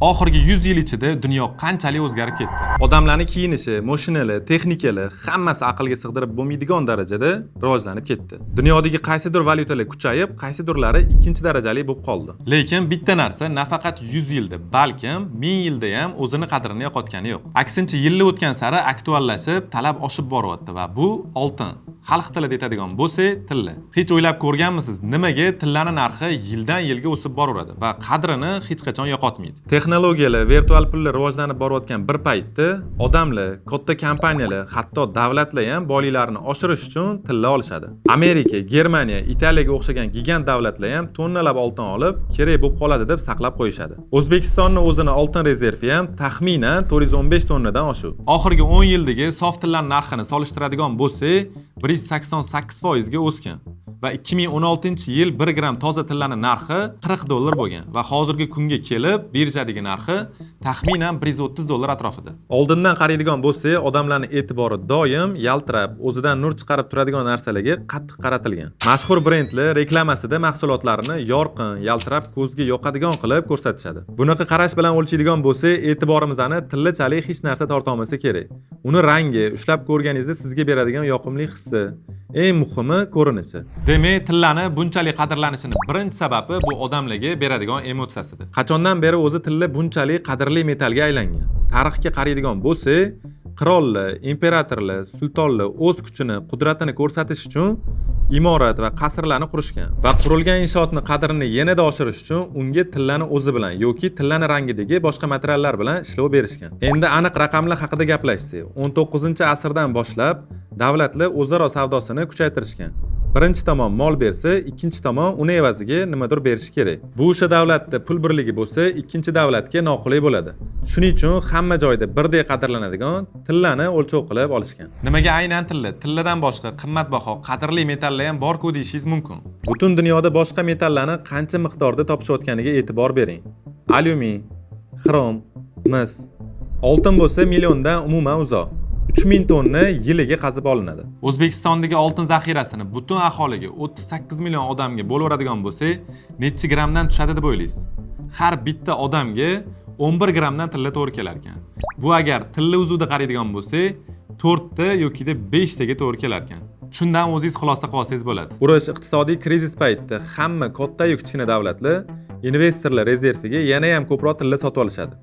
Oxirgi 100 yil ichida dunyo qanchalik o'zgarib ketdi. Odamlarning kiyinishi, mashinalari, texnikalari hammasi aqlga sig'dirib bo'lmaydigan darajada rivojlanib ketdi. Dunyodagi qaysidir valyutalar kuchayib, qaysidirlari ikkinchi darajali bo'lib qoldi. Lekin bitta narsa nafaqat 100 yilda, balkim 1000 yilda ham o'zini qadrini yo'qotgani yo'q. Aksincha, yillar o'tgan sari aktuallashib, talab oshib boryapti va bu oltin. Xalq tilida aytadigan bo'lsa, tilla. Hech o'ylab ko'rganmisiz, nimaga tillarning narxi yildan yilga o'sib boraveradi va qadrini hech qachon yo'qotmaydi? Texnologiyalar, virtual pullar rivojlanib borayotgan bir paytda odamlar, katta kompaniyalar, hatto davlatlar ham boyliklarini oshirish uchun tilla olishadi. Amerika, Germaniya, Italiyaga o'xshagan gigant davlatlar ham tonnalab oltin olib, kerak bo'lib qoladi deb saqlab qo'yishadi. O'zbekistonning o'zini oltin rezervi ham taxminan 415 tonnadan oshuv. Oxirgi 10 yildagi sof tillar narxini solishtiradigan bo'lsak, 188% ga o'sgan. Va 2016-yil 1 gram toza tillarning narxi $40 bo'lgan va hozirgi kunga kelib birjadagi narxi taxminan $130 atrofida. Oldindan qaraydigan bo'lsak, odamlarning e'tibori doim yaltirab, o'zidan nur chiqarib turadigan narsalarga qattiq qaratilgan. Mashhur brendlar reklamasida mahsulotlarini yorqin, yaltirab ko'zga yoqadigan qilib ko'rsatishadi. Bunaqa qarash bilan o'lchaydigan bo'lsak, e'tiborimizni tillachalik hech narsa torta olmasa kerak. Uni rangi, ushlab ko'rganingizda sizga beradigan yoqimli hissi, eng muhimi ko'rinishi. Demak, tillani bunchalik qadrlanishini birinchi sababi bu odamlarga beradigan emotsiyasidir. Qachondan beri o'zi tilla bunchalik qadrli metallga aylangan? Tarixga qaraydigan bo'lsak, qirollar, imperatorlar, sultonlar o'z kuchini, qudratini ko'rsatish uchun imorat va qasrlarni qurishgan va qurilgan inshootning qadrini yanada oshirish uchun unga tillani o'zi bilan yoki tillani rangidagi boshqa materiallar bilan ishlov berishgan. Endi aniq raqamlar haqida gaplashsak, 19-asrdan boshlab davlatlar o'zaro savdosini kuchaytirishgan. Birinchi tomon mol bersa, ikkinchi tomon uni evaziga nimadir berishi kerak. Bu o'sha davlatda pul birligi bo'lsa, ikkinchi davlatga noqulay bo'ladi. Shuning uchun hamma joyda birdek qadrlanadigan tillani o'lchov qilib olishgan. Nimaga aynan tilla? Tilladan boshqa qimmatbaho, qadrli metallar ham bor-ku deyishingiz mumkin. Butun dunyoda boshqa metallarni qancha miqdorda topishayotganiga e'tibor bering. Alyumin, xrom, mis, oltin bo'lsa milliondan umuman uzoq. 3000 tonna yiliga qazib olinadi. O'zbekistondagi oltin zaxirasini butun aholiga 38 million odamga bo'laveradigan bo'lsa, necha gramdan tushadi deb o'ylaysiz? Har bitta odamga 11 gramdan tilla to'g'ri kelar ekan. Bu agar tilla uzuvida qaraydigan bo'lsak, 4 ta yoki 5 taga to'g'ri kelar ekan. Shundan o'zingiz xulosa qilib olsangiz bo'ladi. Urush, iqtisodiy krizis paytida hamma katta-yu kichkina davlatlar investorlar rezerviga yana ham ko'proq tilla sotib olishadi.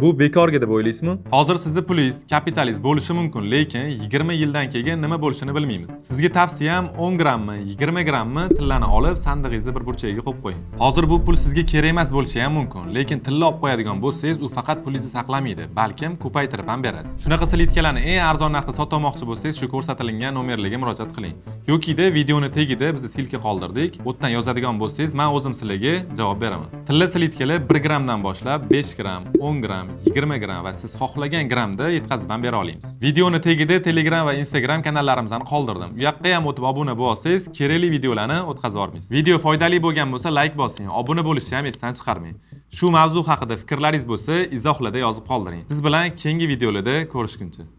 Bu bekorga deb o'ylaysizmi? Hozir sizni pulingiz kapitalist bo'lishi mumkin, lekin 20 yildan keyin nima bo'lishini bilmaymiz. Sizga tavsiyam 10 grammi, 20 grammi tillani olib sandig'ingizni bir burchagiga qo'yib qo'ying. Hozir bu pul sizga kerak emas bo'lishi ham mumkin, lekin tilla olib qo'yadigan bo'lsangiz, u faqat pulingizni saqlamaydi, balkim ko'paytirib ham beradi. Shunaqa silitkalarni eng arzon narxda sota olmoqchi bo'lsangiz, shu ko'rsatilgan nomerlarga murojaat qiling. Yoki-da videoni tagida biz silka qoldirdik. O'tdan yozadigan bo'lsangiz, men o'zim sizlarga javob beraman. Tilla silitkalar 1 gramdan boshlab 5 gram, 10 gram, 20 gram va siz xohlagan gramda yetkazib ham bera olamiz. Videoni tagida Telegram va Instagram kanallarimizni qoldirdim. U yoqqa ham o'tib obuna bo'lsangiz, kerakli videolarni o'tkazib olamiz. Video foydali bo'lgan bo'lsa, like bosing, obuna bo'lishni ham esdan chiqarmang. Shu mavzu haqida fikrlaringiz bo'lsa, izohlarda yozib qoldiring. Siz bilan keyingi videolarda ko'rishguncha